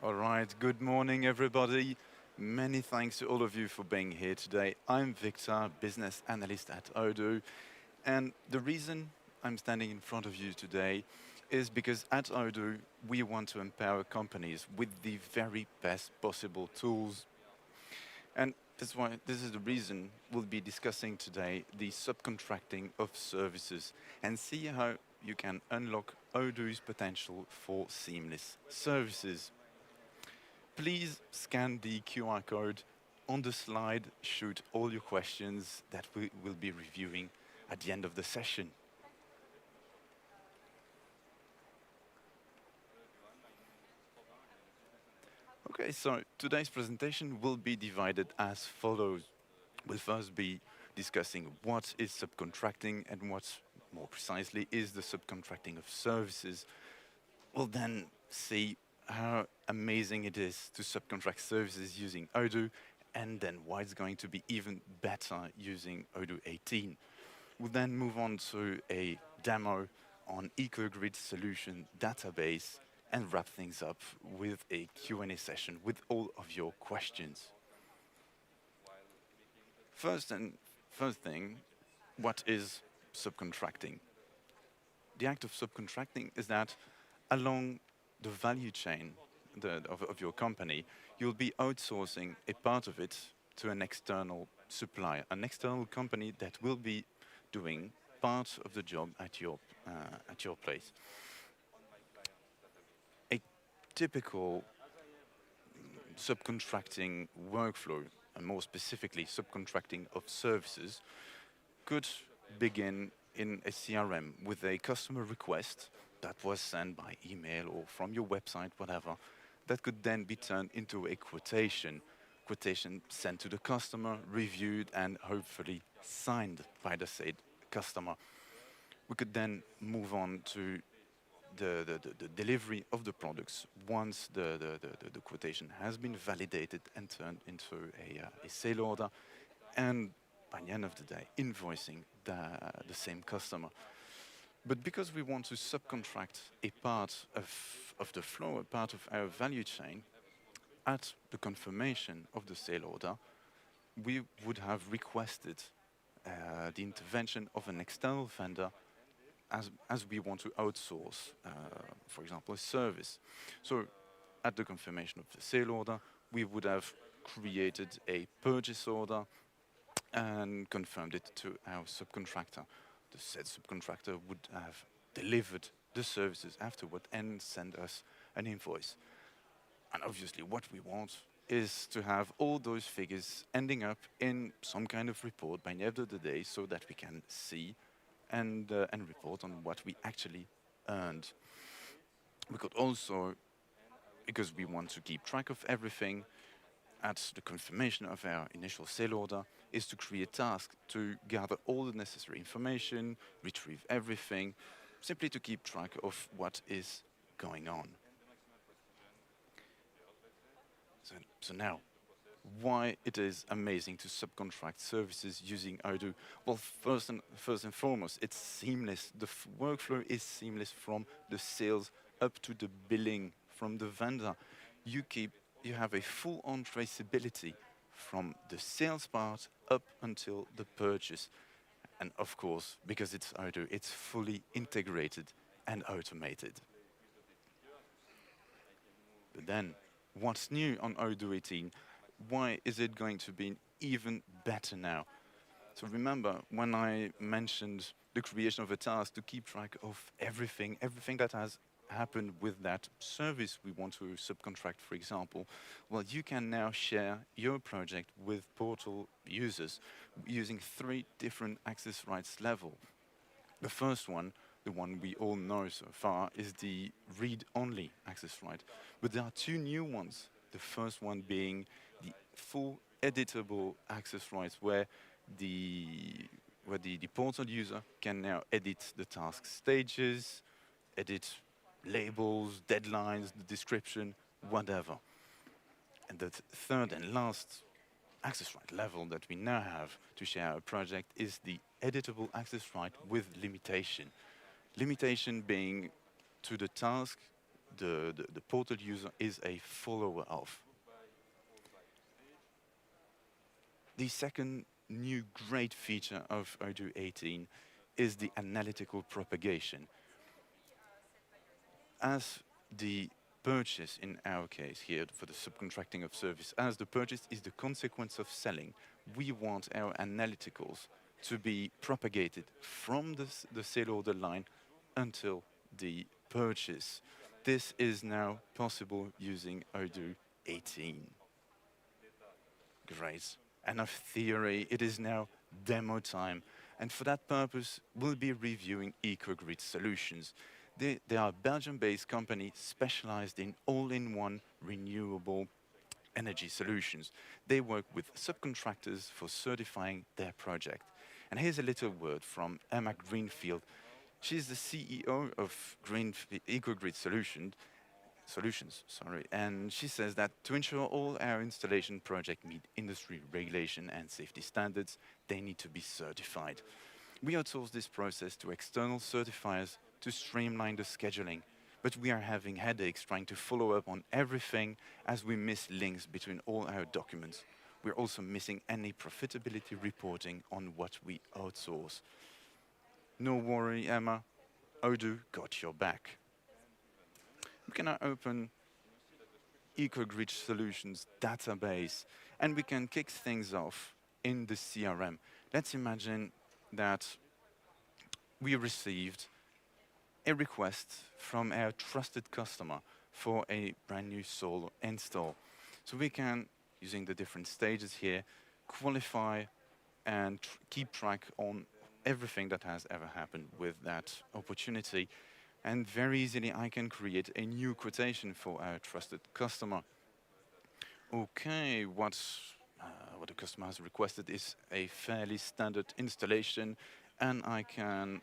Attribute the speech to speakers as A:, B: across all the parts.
A: All right, good morning, everybody. Many thanks to all of you for being here today. I'm Victor, business analyst at Odoo, and the reason I'm standing in front of you today is because at Odoo, we want to empower companies with the very best possible tools. And this is the reason we'll be discussing today the subcontracting of services and see how you can unlock Odoo's potential for seamless services. Please scan the QR code on the slide, shoot all your questions that we will be reviewing at the end of the session. Okay, so today's presentation will be divided as follows. We'll first be discussing what is subcontracting and what, more precisely, is the subcontracting of services. We'll then see how amazing it is to subcontract services using Odoo, and then why it's going to be even better using Odoo 18. We'll then move on to a demo on EcoGrid solution database and wrap things up with a Q&A session with all of your questions. First thing, what is subcontracting? The act of subcontracting is that along the value chain of your company, you'll be outsourcing a part of it to an external supplier, an external company that will be doing part of the job at your place. A typical subcontracting workflow, and more specifically subcontracting of services, could begin in a CRM with a customer request that was sent by email or from your website, whatever, that could then be turned into a quotation sent to the customer, reviewed, and hopefully signed by the said customer. We could then move on to the delivery of the products once the quotation has been validated and turned into a sale order, and by the end of the day, invoicing the same customer. But because we want to subcontract a part of the flow, a part of our value chain, at the confirmation of the sale order, we would have requested the intervention of an external vendor as we want to outsource, for example, a service. So at the confirmation of the sale order, we would have created a purchase order and confirmed it to our subcontractor. The said subcontractor would have delivered the services afterward and send us an invoice. And obviously what we want is to have all those figures ending up in some kind of report by the end of the day so that we can see and report on what we actually earned. We could also, because we want to keep track of everything, at the confirmation of our initial sale order, is to create tasks to gather all the necessary information, retrieve everything, simply to keep track of what is going on. So now, why it is amazing to subcontract services using Odoo? Well, first and foremost, it's seamless. The workflow is seamless from the sales up to the billing from the vendor. You have a full-on traceability from the sales part up until the purchase. And of course, because it's Odoo, it's fully integrated and automated. But then, what's new on Odoo 18? Why is it going to be even better now? So remember, when I mentioned the creation of a task to keep track of everything that has happened with that service we want to subcontract, for example, well, you can now share your project with portal users using 3 different access rights levels. The first one, the one we all know so far, is the read-only access right. But there are 2 new ones. The first one being the full editable access rights, where the portal user can now edit the task stages, edit labels, deadlines, the description, whatever. And the third and last access right level that we now have to share a project is the editable access right with limitation. Limitation being to the task the portal user is a follower of. The second new great feature of Odoo 18 is the analytical propagation. As the purchase, in our case here for the subcontracting of service, as the purchase is the consequence of selling, we want our analyticals to be propagated from the sale order line until the purchase. This is now possible using Odoo 18. Great. Enough theory, it is now demo time. And for that purpose, we'll be reviewing EcoGrid Solutions. They are a Belgium-based company specialized in all-in-one renewable energy solutions. They work with subcontractors for certifying their project. And here's a little word from Emma Greenfield. She's the CEO of EcoGrid Solutions, and she says that to ensure all our installation projects meet industry regulation and safety standards, they need to be certified. We outsource this process to external certifiers to streamline the scheduling, but we are having headaches trying to follow up on everything as we miss links between all our documents. We're also missing any profitability reporting on what we outsource. No worry, Emma, Odoo got your back. We can now open EcoGrid Solutions database, and we can kick things off in the CRM. Let's imagine that we received a request from our trusted customer for a brand new solar install. So we can, using the different stages here, qualify and keep track on everything that has ever happened with that opportunity. And very easily, I can create a new quotation for our trusted customer. Okay, what the customer has requested is a fairly standard installation, and I can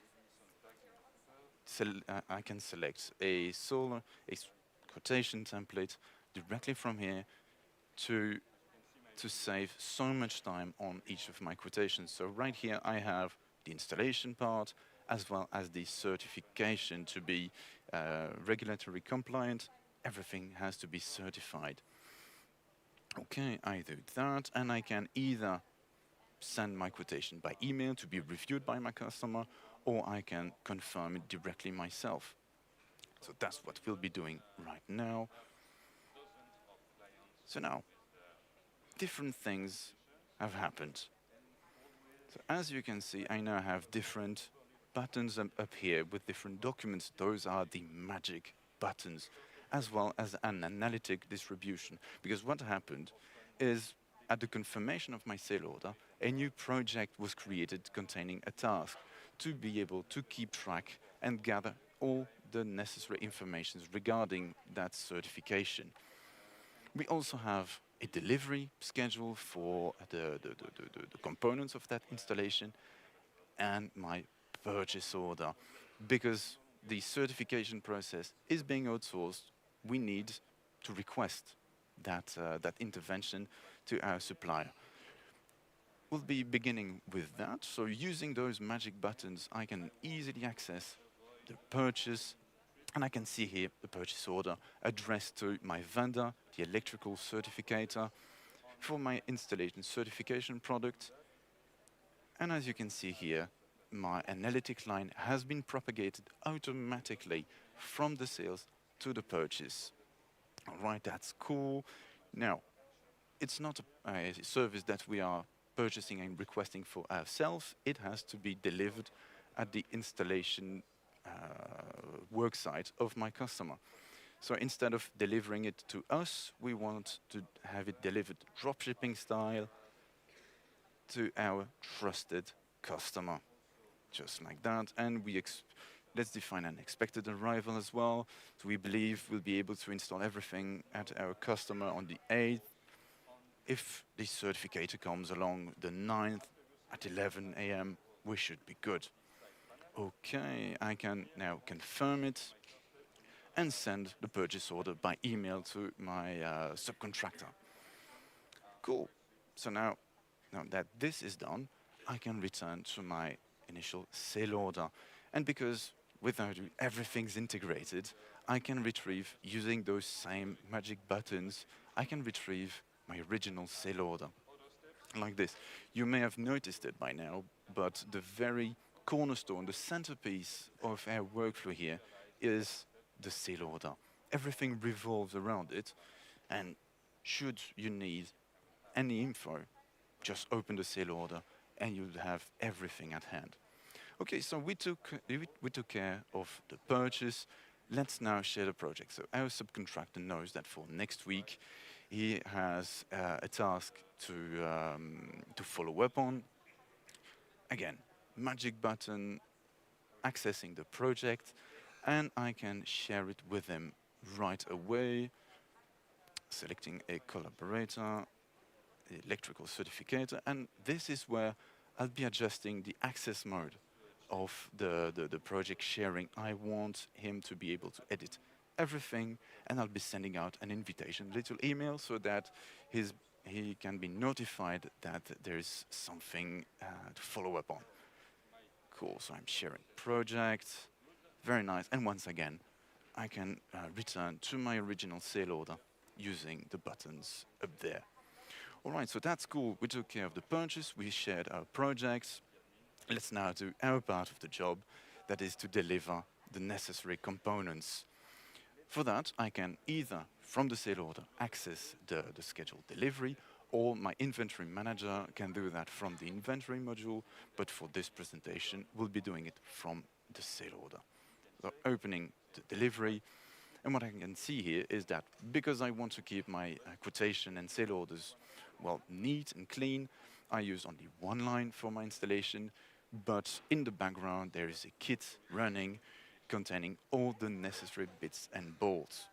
A: select a quotation template directly from here to save so much time on each of my quotations. So right here, I have the installation part, as well as the certification to be regulatory compliant. Everything has to be certified. Okay, I do that, and I can either send my quotation by email to be reviewed by my customer, or I can confirm it directly myself. So that's what we'll be doing right now. So now, different things have happened. So as you can see, I now have different buttons up here with different documents. Those are the magic buttons, as well as an analytic distribution. Because what happened is, at the confirmation of my sale order, a new project was created containing a task to be able to keep track and gather all the necessary information regarding that certification. We also have a delivery schedule for the components of that installation, and my purchase order. Because the certification process is being outsourced, we need to request that intervention to our supplier. We'll be beginning with that. So using those magic buttons, I can easily access the purchase, and I can see here the purchase order addressed to my vendor, the electrical certificator, for my installation certification product. And as you can see here, my analytic line has been propagated automatically from the sales to the purchase. All right, that's cool. Now, it's not a service that we are purchasing and requesting for ourselves. It has to be delivered at the installation work site of my customer. So instead of delivering it to us, we want to have it delivered dropshipping style to our trusted customer. Just like that. And let's define an expected arrival as well. So we believe we'll be able to install everything at our customer on the 8th. If the certificator comes along the 9th at 11 a.m., we should be good. Okay, I can now confirm it and send the purchase order by email to my subcontractor. Cool. So now that this is done, I can return to my initial sale order. And because with Odoo, everything's integrated. I can retrieve, using those same magic buttons, I can retrieve my original sale order like this. You may have noticed it by now, but the very cornerstone, the centerpiece of our workflow here is the sale order. Everything revolves around it, and should you need any info, just open the sale order and you'll have everything at hand. Okay, so we took care of the purchase. Let's now share the project. So our subcontractor knows that for next week, he has a task to follow up on. Again, magic button, accessing the project, and I can share it with him right away, selecting a collaborator, electrical certificator, and this is where I'll be adjusting the access mode of the project sharing. I want him to be able to edit everything, and I'll be sending out an invitation, little email, so that he can be notified that there's something to follow up on. Cool, so I'm sharing project, very nice, and once again, I can return to my original sale order using the buttons up there. All right, so that's cool. We took care of the purchase, we shared our projects. Let's now do our part of the job, that is to deliver the necessary components. For that, I can either, from the sale order, access the scheduled delivery, or my inventory manager can do that from the inventory module, but for this presentation, we'll be doing it from the sale order. So opening the delivery, and what I can see here is that because I want to keep my quotation and sale orders, well, neat and clean, I use only one line for my installation, but in the background there is a kit running containing all the necessary bits and bolts.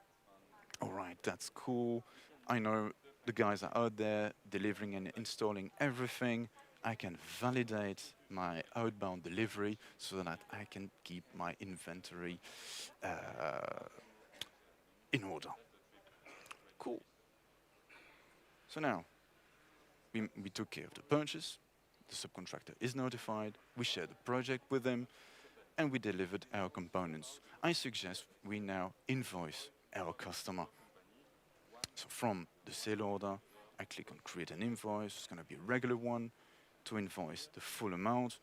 A: All right, that's cool. I know the guys are out there delivering and installing everything. I can validate my outbound delivery so that I can keep my inventory in order. Cool. So now, we took care of the purchase, the subcontractor is notified, we share the project with them, and we delivered our components. I suggest we now invoice our customer. So from the sale order, I click on create an invoice, it's going to be a regular one, to invoice the full amount.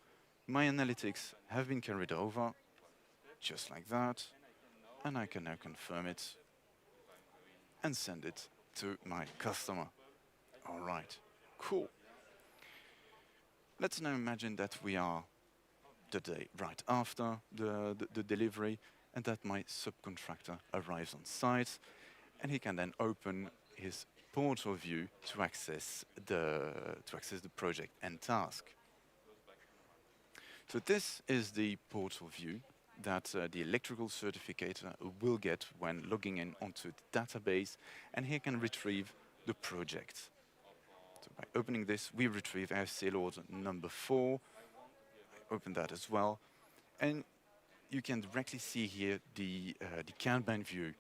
A: My analytics have been carried over, just like that, and I can now confirm it and send it to my customer. All right, cool. Let's now imagine that we are the day right after the delivery and that my subcontractor arrives on site and he can then open his portal view to access the project and task. So this is the portal view that the electrical certificator will get when logging in onto the database, and he can retrieve the project. So by opening this, we retrieve our sale order number 4. I open that as well, and you can directly see here the Kanban view.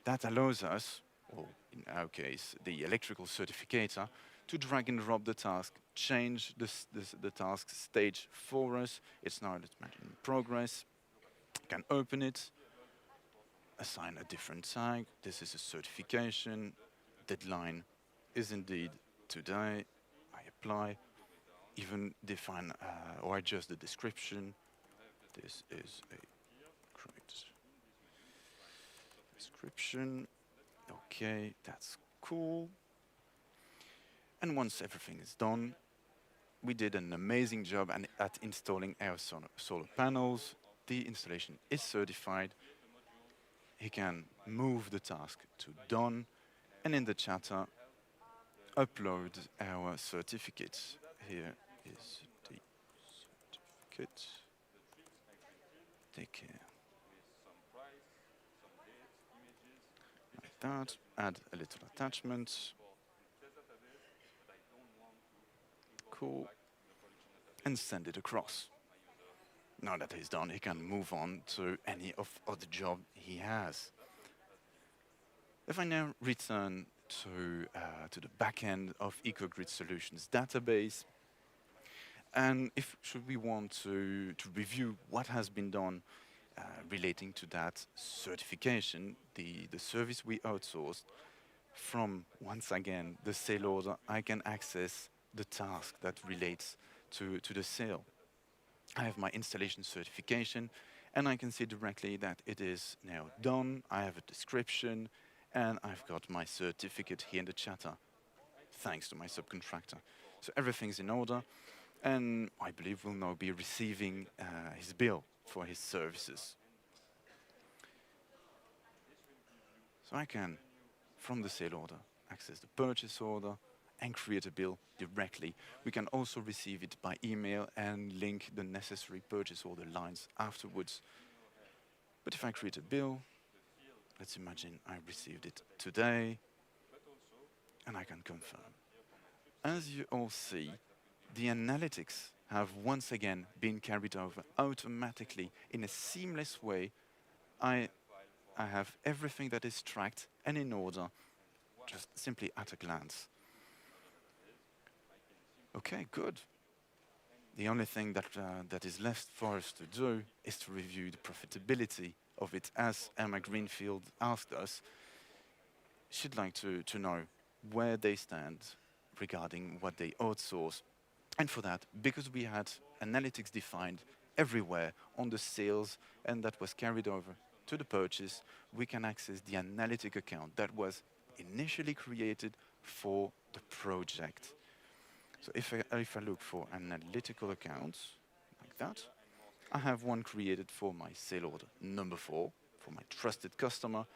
A: That allows us, or in our case, the electrical certificator, to drag and drop the task, change the task stage for us. It's now, let's imagine, in progress. Can open it, assign a different tag. This is a certification. Deadline is indeed today. I apply, even define or adjust the description. This is a correct description. Okay, that's cool. And once everything is done, we did an amazing job at installing our solar panels. The installation is certified. He can move the task to done, and in the chatter, upload our certificates. Here is the certificate. Take care. Like that. Add a little attachment. Cool. And send it across. Now that he's done, he can move on to any of other job he has. If I now return to the back end of EcoGrid Solutions database, and if should we want to review what has been done relating to that certification, the service we outsourced, from once again the sale order, I can access the task that relates to the sale. I have my installation certification, and I can see directly that it is now done. I have a description, and I've got my certificate here in the chatter, thanks to my subcontractor. So everything's in order, and I believe we'll now be receiving his bill for his services. So I can, from the sale order, access the purchase order and create a bill directly. We can also receive it by email and link the necessary purchase order lines afterwards. But if I create a bill, let's imagine I received it today, and I can confirm. As you all see, the analytics have once again been carried over automatically in a seamless way. I have everything that is tracked and in order, just simply at a glance. Okay, good. The only thing that is left for us to do is to review the profitability of it, as Emma Greenfield asked us. She'd like to know where they stand regarding what they outsource. And for that, because we had analytics defined everywhere on the sales and that was carried over to the purchase, we can access the analytic account that was initially created for the project. So if I look for analytical accounts, like that, I have one created for my sale order number 4, for my trusted customer.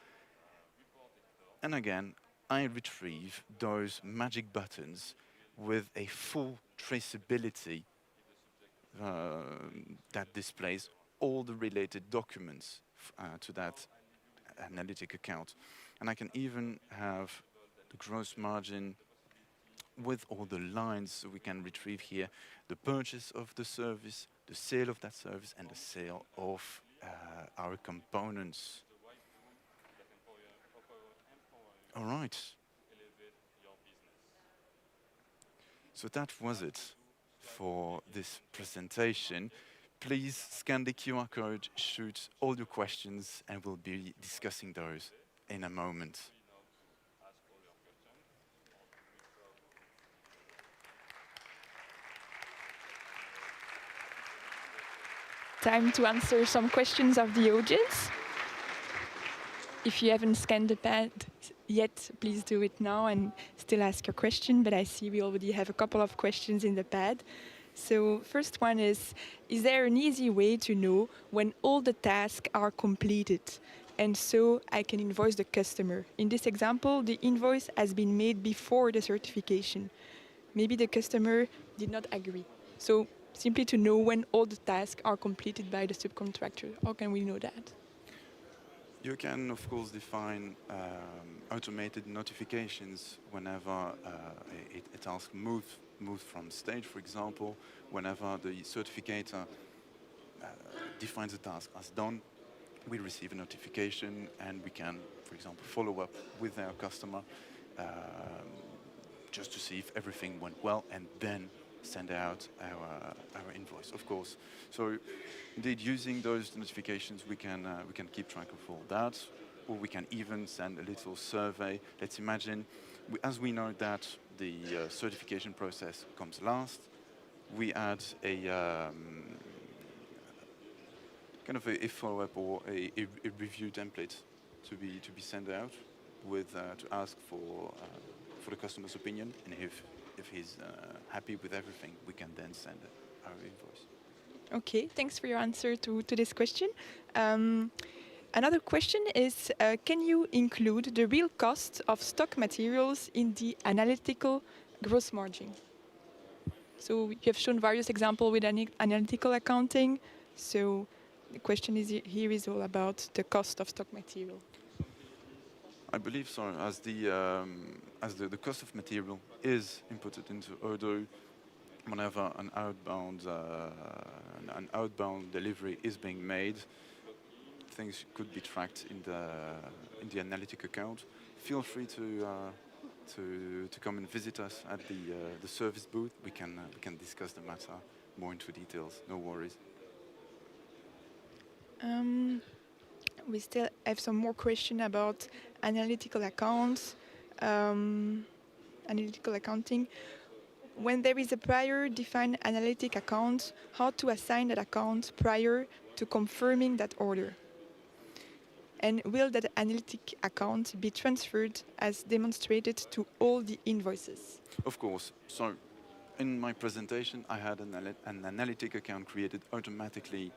A: And again, I retrieve those magic buttons with a full traceability that displays all the related documents to that analytic account. And I can even have the gross margin with all the lines. So we can retrieve here the purchase of the service, the sale of that service, and the sale of our components. All right. So that was it for this presentation. Please scan the QR code, shoot all your questions, and we'll be discussing those in a moment.
B: Time to answer some questions of the audience. If you haven't scanned the pad yet, please do it now and still ask your question. But I see we already have a couple of questions in the pad. So first one is there an easy way to know when all the tasks are completed? And so I can invoice the customer. In this example, the invoice has been made before the certification. Maybe the customer did not agree. So simply to know when all the tasks are completed by the subcontractor. How can we know that?
A: You can, of course, define automated notifications whenever a task moves from stage, for example, whenever the certificator defines a task as done, we receive a notification and we can, for example, follow up with our customer just to see if everything went well and then send out our invoice, of course. So indeed, using those notifications, we can keep track of all that, or we can even send a little survey. Let's imagine, as we know that the certification process comes last, we add a kind of a follow-up or a review template to be sent out with to ask for the customer's opinion, and if he's happy with everything, we can then send our invoice.
B: Okay, thanks for your answer to this question. Another question is, can you include the real cost of stock materials in the analytical gross margin? So you have shown various examples with analytical accounting. So the question here is all about the cost of stock material.
A: I believe so. As the cost of material is inputted into Odoo, whenever an outbound delivery is being made, things could be tracked in the analytic account. Feel free to come and visit us at the service booth. We can discuss the matter more into details. No worries.
B: Um, we still have some more questions about analytical accounts, um, analytical accounting. When there is a prior defined analytic account, how to assign that account prior to confirming that order? And will that analytic account be transferred as demonstrated to all the invoices?
A: Of course. So in my presentation, I had an analytic account created automatically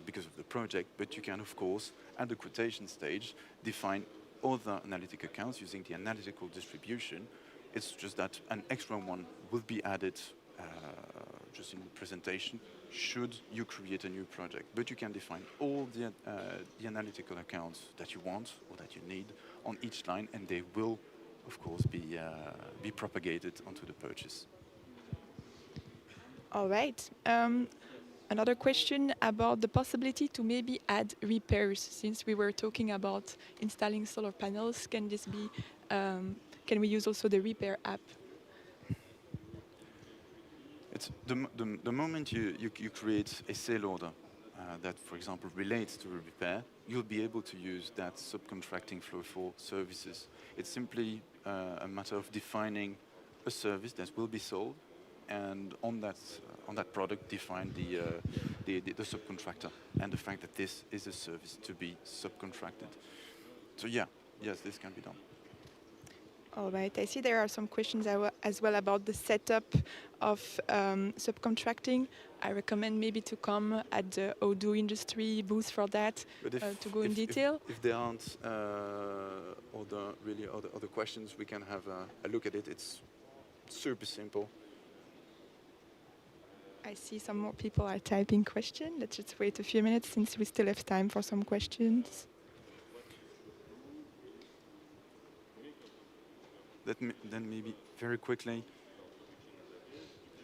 A: because of the project, but you can, of course, at the quotation stage, define other analytic accounts using the analytical distribution. It's just that an extra one will be added just in the presentation should you create a new project. But you can define all the analytical accounts that you want or that you need on each line, and they will, of course, be propagated onto the purchase.
B: All right. Another question about the possibility to maybe add repairs. Since we were talking about installing solar panels, can this be? Can we use also the repair app?
A: It's the moment you create a sale order that, for example, relates to a repair, you'll be able to use that subcontracting flow for services. It's simply a matter of defining a service that will be sold, and on that product, define the subcontractor and the fact that this is a service to be subcontracted. So yeah, yes, this can be done.
B: All right. I see there are some questions as well about the setup of subcontracting. I recommend maybe to come at the Odoo industry booth for that to go in detail.
A: If there aren't other questions, we can have a look at it. It's super simple.
B: I see some more people are typing questions. Let's just wait a few minutes since we still have time for some questions.
A: Then maybe very quickly,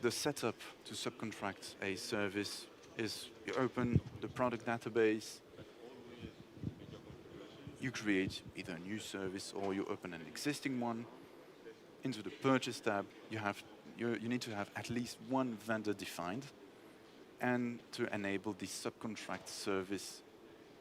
A: the setup to subcontract a service is you open the product database, you create either a new service or you open an existing one. Into the purchase tab, you need to have at least one vendor defined, and to enable the subcontract service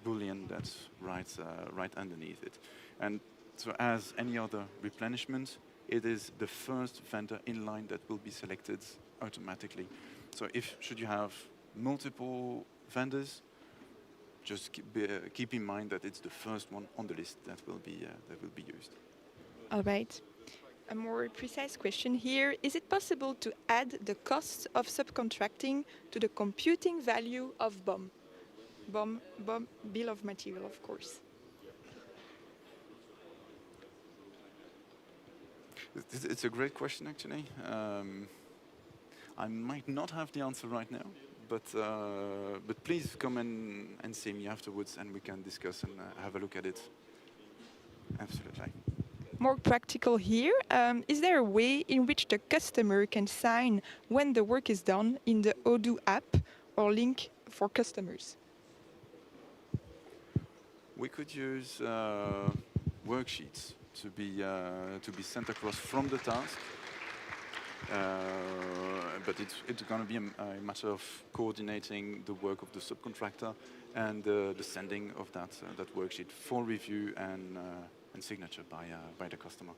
A: boolean that's right underneath it. And so as any other replenishment, it is the first vendor in line that will be selected automatically. So should you have multiple vendors, just keep in mind that it's the first one on the list that will be used.
B: All right. A more precise question here. Is it possible to add the cost of subcontracting to the computing value of BOM? BOM, bill of material, of course.
A: It's a great question, actually. I might not have the answer right now, but please come and see me afterwards, and we can discuss and have a look at it. Absolutely.
B: More practical here. Is there a way in which the customer can sign when the work is done in the Odoo app or link for customers?
A: We could use worksheets to be sent across from the task, but it's going to be a matter of coordinating the work of the subcontractor and the sending of that worksheet for review and signature by the customer.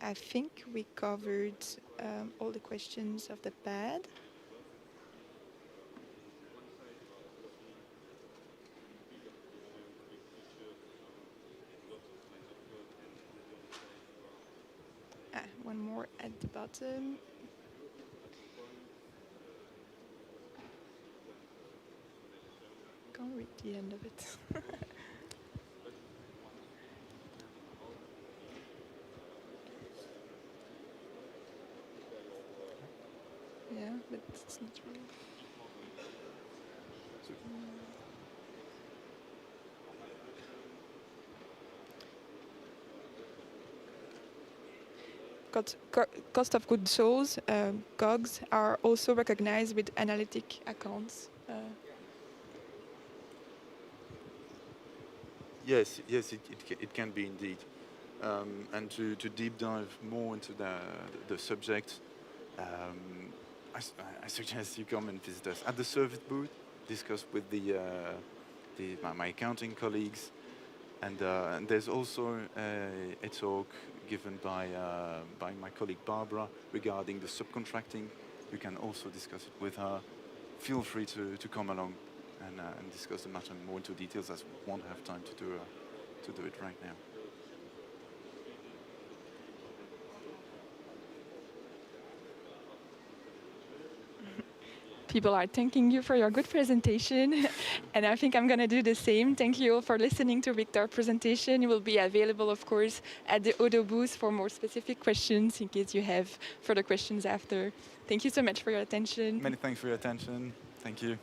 B: I think we covered all the questions of the pad. One more at the bottom. Can't read the end of it. Yeah, but it's not really. Cost of goods sold, COGS, are also recognized with analytic accounts.
A: Yes, it can be indeed. And to deep dive more into the subject, I suggest you come and visit us at the service booth, discuss with my accounting colleagues, and there's also a talk given by my colleague Barbara regarding the subcontracting. You can also discuss it with her. Feel free to come along and discuss the matter more into details, as we won't have time to do it right now.
B: People are thanking you for your good presentation, and I think I'm going to do the same. Thank you all for listening to Victor's presentation. You will be available, of course, at the Odoo booth for more specific questions in case you have further questions after. Thank you so much for your attention.
A: Many thanks for your attention. Thank you.